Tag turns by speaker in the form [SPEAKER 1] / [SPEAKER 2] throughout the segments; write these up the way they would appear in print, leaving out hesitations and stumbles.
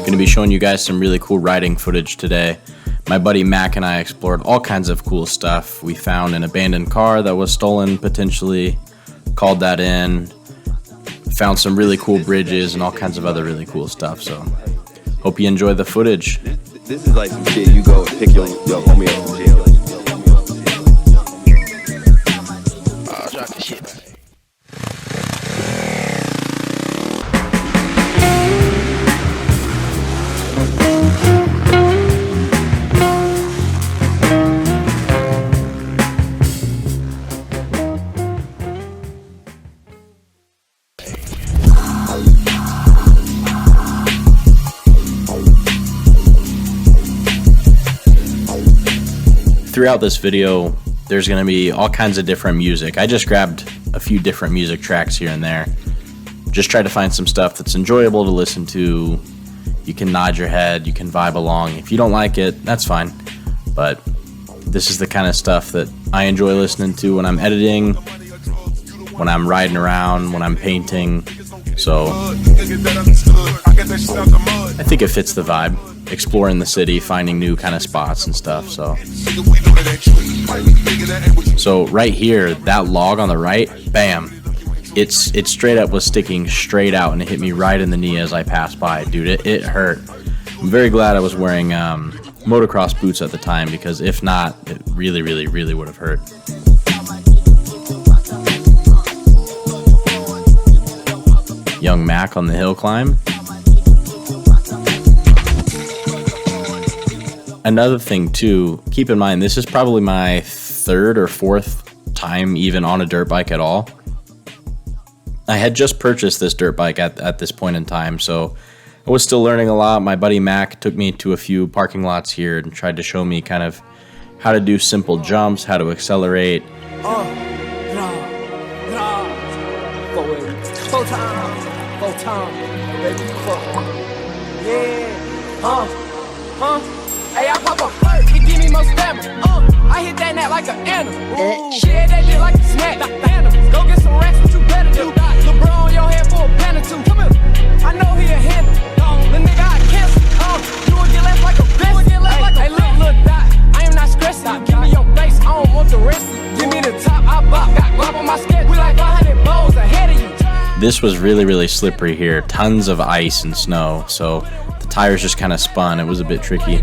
[SPEAKER 1] Gonna be showing you guys some really cool riding footage today. My buddy Mac and I explored all kinds of cool stuff. We found an abandoned car that was stolen potentially, called that in, found some really cool bridges and all kinds of other really cool stuff. So hope you enjoy the footage.
[SPEAKER 2] This is like some shit you go pick your homie up from jail. Drop the shit back.
[SPEAKER 1] Throughout this video, there's going to be all kinds of different music. I just grabbed a few different music tracks here and there. Just try to find some stuff that's enjoyable to listen to. You can nod your head, you can vibe along. If you don't like it, that's fine. But this is the kind of stuff that I enjoy listening to when I'm editing, when I'm riding around, when I'm painting. So I think it fits the vibe. Exploring the city, finding new kind of spots and stuff. So right here, that log on the right, bam, it straight up was sticking straight out, and it hit me right in the knee as I passed by. Dude, it hurt. I'm very glad I was wearing motocross boots at the time, because if not, it really would have hurt. Young Mac on the hill climb. Another thing too, keep in mind, this is probably my third or fourth time even on a dirt bike at all. I had just purchased this dirt bike at this point in time, so I was still learning a lot. My buddy Mac took me to a few parking lots here and tried to show me kind of how to do simple jumps, how to accelerate.
[SPEAKER 3] Hey, I pop a flirt, it give me more stamina. I hit that net like an animal. Shit, that shit like a snack. Animals, go get some racks, what you better do? LeBron on your head for a pen or two. Come here, I know he a handle. The nigga I cancel. You will get left like a bitch. Hey, look, dot. I am not stressed out. Give me your face, I don't want the rest. Give me the top, I bop. Got guap on my sketch. We like 100 bowls ahead of you.
[SPEAKER 1] This was really slippery here. Tons of ice and snow, so the tires just kind of spun. It was a bit tricky.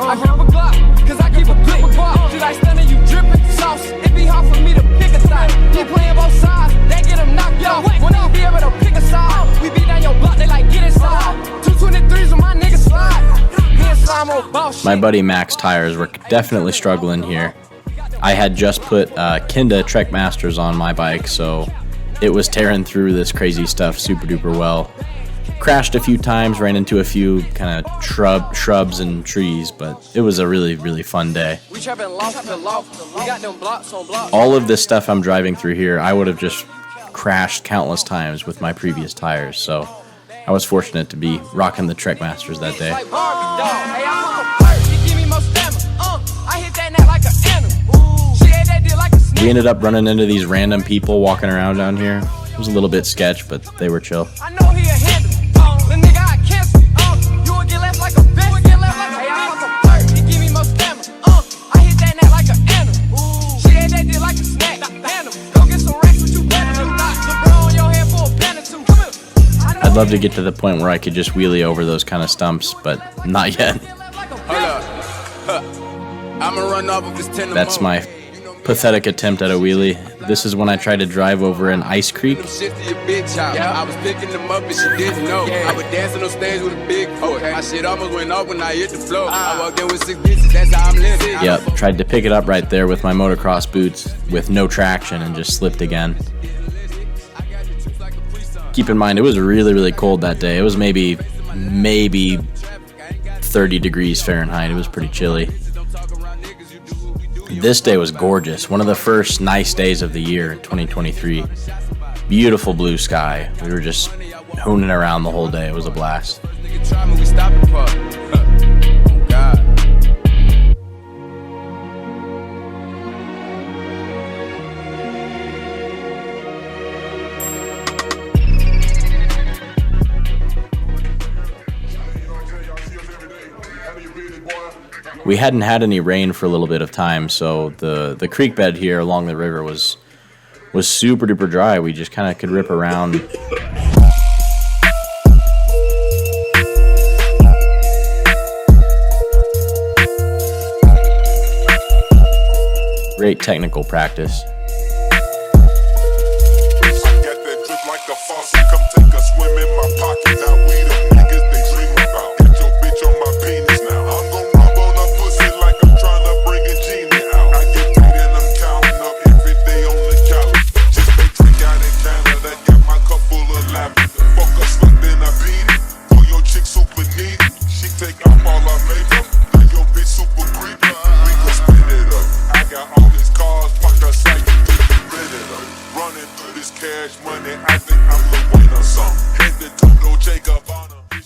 [SPEAKER 3] I grab a Glock, cause I keep a clip of guap. Did I stunning you dripping sauce? It be hard for me to pick a side. You playing both sides, they get them knocked off. When they be able to pick a side, we beat down your block, they like get inside. 223s with my niggas slide. Me and Slime old boss.
[SPEAKER 1] My buddy Mac's tires were definitely struggling here. I had just put Kenda Trek Masters on my bike, so it was tearing through this crazy stuff super duper well. Crashed a few times, ran into a few kind of shrubs and trees, but it was a really fun day. All of this stuff I'm driving through here, I would have just crashed countless times with my previous tires, so I was fortunate to be rocking the Trek Masters that day. We ended up running into these random people walking around down here. It was a little bit sketch, but they were chill. I'd love to get to the point where I could just wheelie over those kind of stumps, but not yet. That's my pathetic attempt at a wheelie. This is when I tried to drive over an ice creek. Yep, tried to pick it up right there with my motocross boots with no traction and just slipped again. Keep in mind, it was really cold that day. It was maybe 30 degrees Fahrenheit. It was pretty chilly. This day was gorgeous. One of the first nice days of the year, 2023. Beautiful blue sky. We were just hooning around the whole day. It was a blast. We hadn't had any rain for a little bit of time, so the creek bed here along the river was super duper dry. We just kind of could rip around. Great technical practice.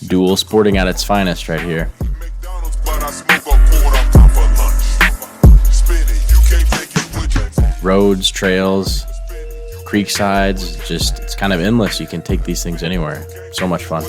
[SPEAKER 1] Dual sporting at its finest right here. Roads, trails, creek sides, just it's kind of endless. You can take these things anywhere. So much fun.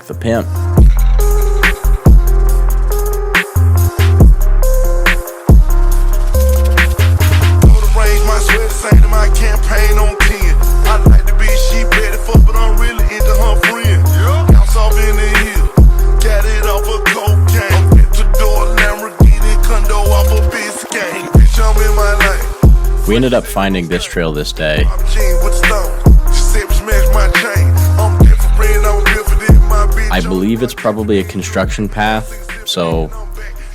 [SPEAKER 1] The pimp. We ended up finding this trail this day. I believe it's probably a construction path, so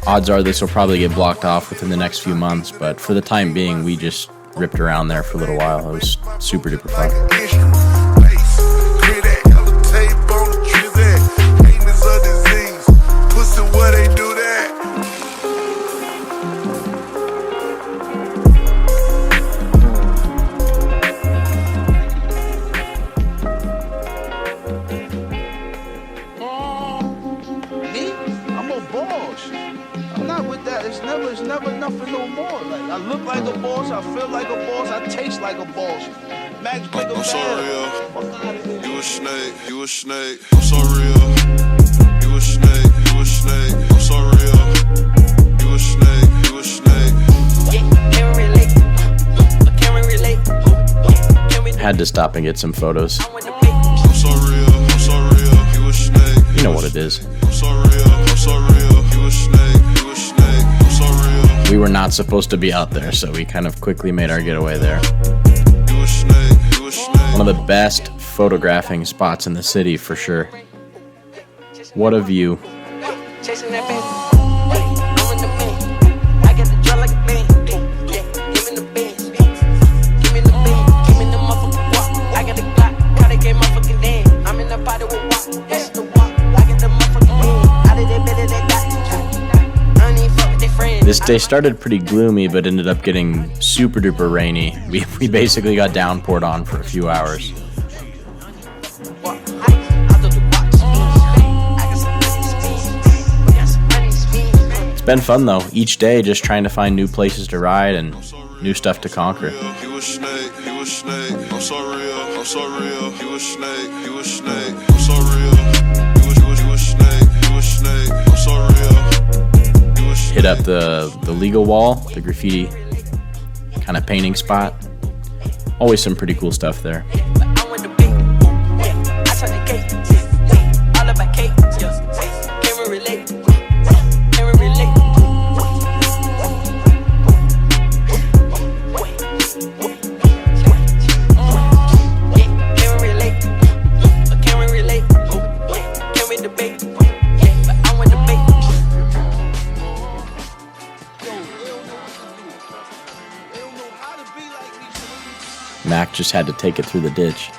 [SPEAKER 1] odds are this will probably get blocked off within the next few months, but for the time being, we just ripped around there for a little while. It was super duper fun.
[SPEAKER 4] It's never nothing no more. Like, I look like a boss, I feel like a boss, I taste like a boss. Max bigger
[SPEAKER 5] I'm so real.
[SPEAKER 4] Fuck out of here.
[SPEAKER 5] You a snake, you a snake. I'm so real. You a snake, you a snake. I'm so real. You a snake, you a snake.
[SPEAKER 3] Can't relate. Can't relate.
[SPEAKER 1] Had to stop and get some photos.
[SPEAKER 5] I'm so real, I'm so real. You a snake.
[SPEAKER 1] You know what it is.
[SPEAKER 5] I'm so real, I'm so real. You a snake, you a snake. I'm so real.
[SPEAKER 1] We were not supposed to be out there, so we kind of quickly made our getaway there.
[SPEAKER 5] You a snake, you a snake.
[SPEAKER 1] One of the best photographing spots in the city for sure. What a view.
[SPEAKER 3] Chasing that band. I'm in the man. I got the draw like a band. Give me the band. Give me the band. Give me the motherfucking walk. I got the Glock. Cause they gave motherfucking damn. I'm in the party with walk. That's the walk. I got the motherfucking band. Out of that better they got. I don't even fuck with their friends.
[SPEAKER 1] This day started pretty gloomy, but ended up getting super duper rainy. We basically got downpoured on for a few hours. It's been fun though, each day just trying to find new places to ride and new stuff to conquer.
[SPEAKER 5] You a snake, you a snake. I'm so real, I'm so real. You a snake, you a snake. I'm so real. You a snake, you a snake. I'm so real. You a snake.
[SPEAKER 1] Hit up the legal wall, the graffiti kind of painting spot. Always some pretty cool stuff there. Mac just had to take it through the ditch.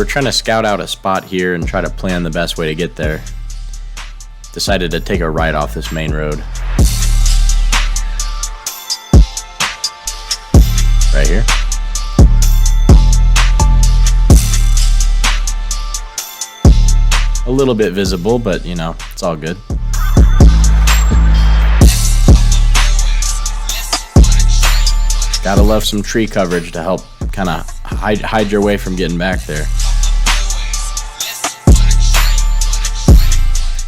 [SPEAKER 1] we're trying to scout out a spot here and try to plan the best way to get there. Decided to take a right off this main road. Right here. A little bit visible, but you know, it's all good. Gotta love some tree coverage to help kind of hide your way from getting back there.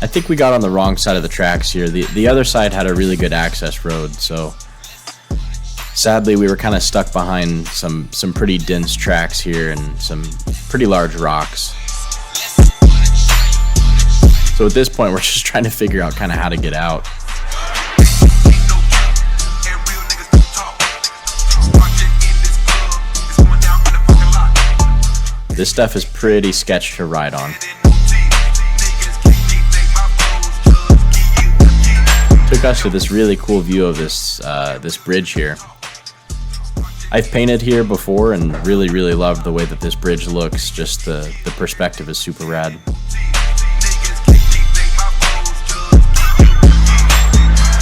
[SPEAKER 1] I think we got on the wrong side of the tracks here. The other side had a really good access road, so sadly we were kind of stuck behind some pretty dense tracks here and some pretty large rocks. So at this point we're just trying to figure out kind of how to get out. This stuff is pretty sketchy to ride on. Took us to this really cool view of this this bridge here. I've painted here before and really loved the way that this bridge looks. Just the perspective is super rad.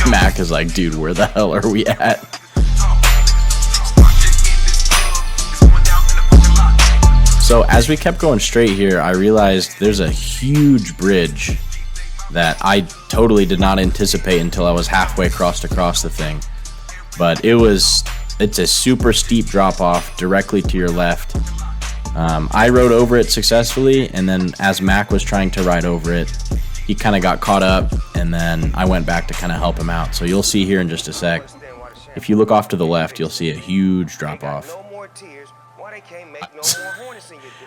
[SPEAKER 1] Mac is like, dude, where the hell are we at? So as we kept going straight here, I realized there's a huge bridge that I totally did not anticipate until I was halfway across the thing. But it's a super steep drop off directly to your left. I rode over it successfully, and then as Mac was trying to ride over it, he kind of got caught up, and then I went back to kind of help him out. So you'll see here in just a sec, if you look off to the left, you'll see a huge drop off.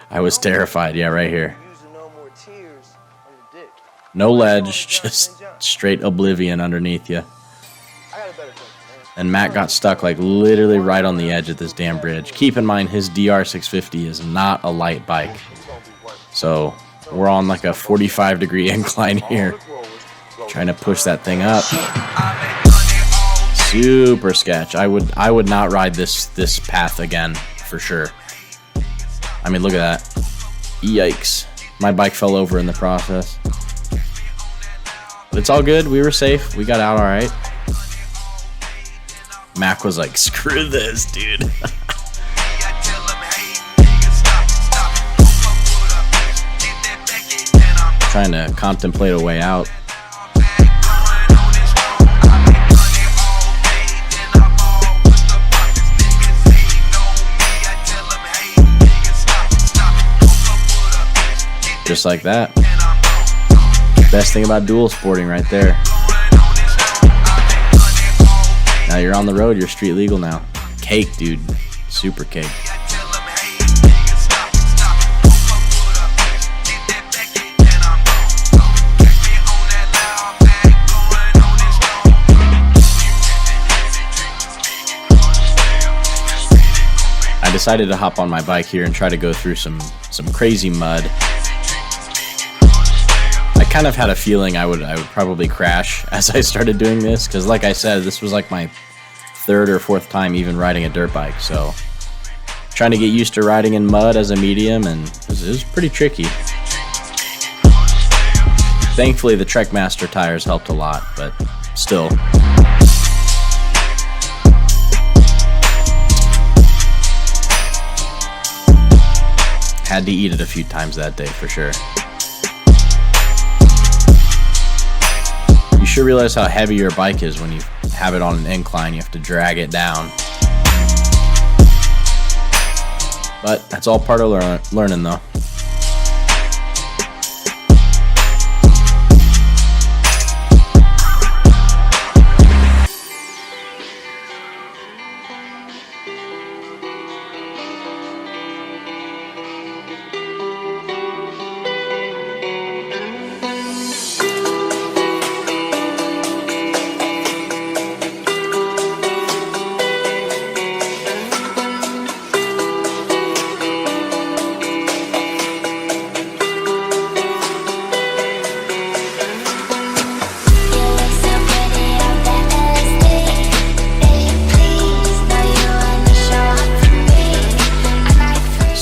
[SPEAKER 1] I was terrified. Yeah, right here. No ledge, just straight oblivion underneath you. And Matt got stuck like literally right on the edge of this damn bridge. Keep in mind his DR650 is not a light bike. So we're on like a 45-degree incline here, trying to push that thing up. Super sketch. I would not ride this path again for sure. I mean, look at that. Yikes. My bike fell over in the process. But it's all good. We were safe. We got out all right. Mac was like, screw this, dude. Trying to contemplate a way out. Just like that. Best thing about dual sporting right there. Now you're on the road, you're street legal now. Cake, dude. Super cake. I decided to hop on my bike here and try to go through some crazy mud. I kind of had a feeling I would probably crash as I started doing this, because like I said, this was like my third or fourth time even riding a dirt bike, so trying to get used to riding in mud as a medium, and it was pretty tricky. Thankfully the Trekmaster tires helped a lot, but still. Had to eat it a few times that day for sure. You sure realize how heavy your bike is when you have it on an incline. You have to drag it down. But that's all part of learning though.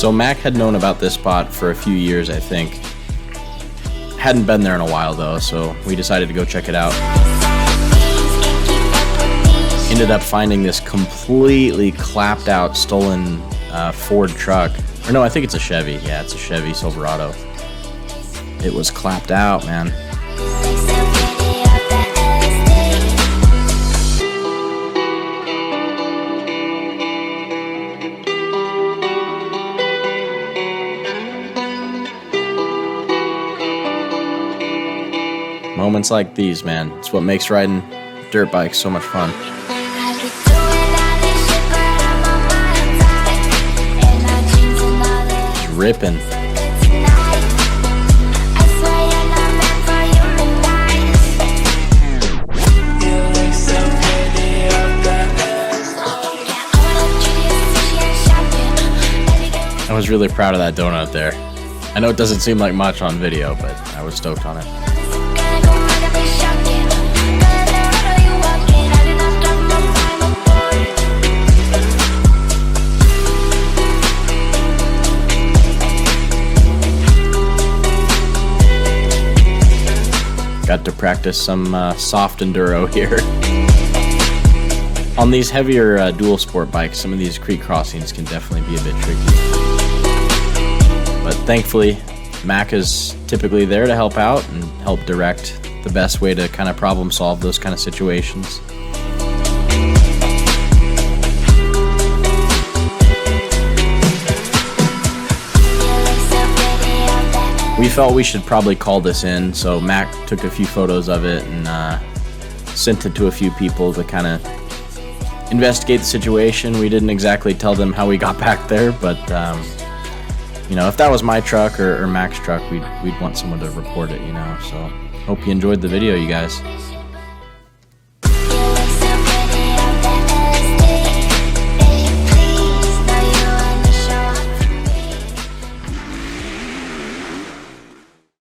[SPEAKER 1] So Mac had known about this spot for a few years, I think. Hadn't been there in a while though, so we decided to go check it out. Ended up finding this completely clapped out, stolen Ford truck. Or no, I think it's a Chevy. Yeah, it's a Chevy Silverado. It was clapped out, man. Moments like these, man, it's what makes riding dirt bikes so much fun. It's ripping. I was really proud of that donut there. I know it doesn't seem like much on video, but I was stoked on it. Got to practice some soft enduro here. On these heavier dual sport bikes, some of these creek crossings can definitely be a bit tricky. But thankfully, Mac is typically there to help out and help direct the best way to kind of problem solve those kind of situations. We felt we should probably call this in, so Mac took a few photos of it and sent it to a few people to kind of investigate the situation. We didn't exactly tell them how we got back there, but you know, if that was my truck or Mac's truck, we'd want someone to report it, you know. So hope you enjoyed the video, you guys.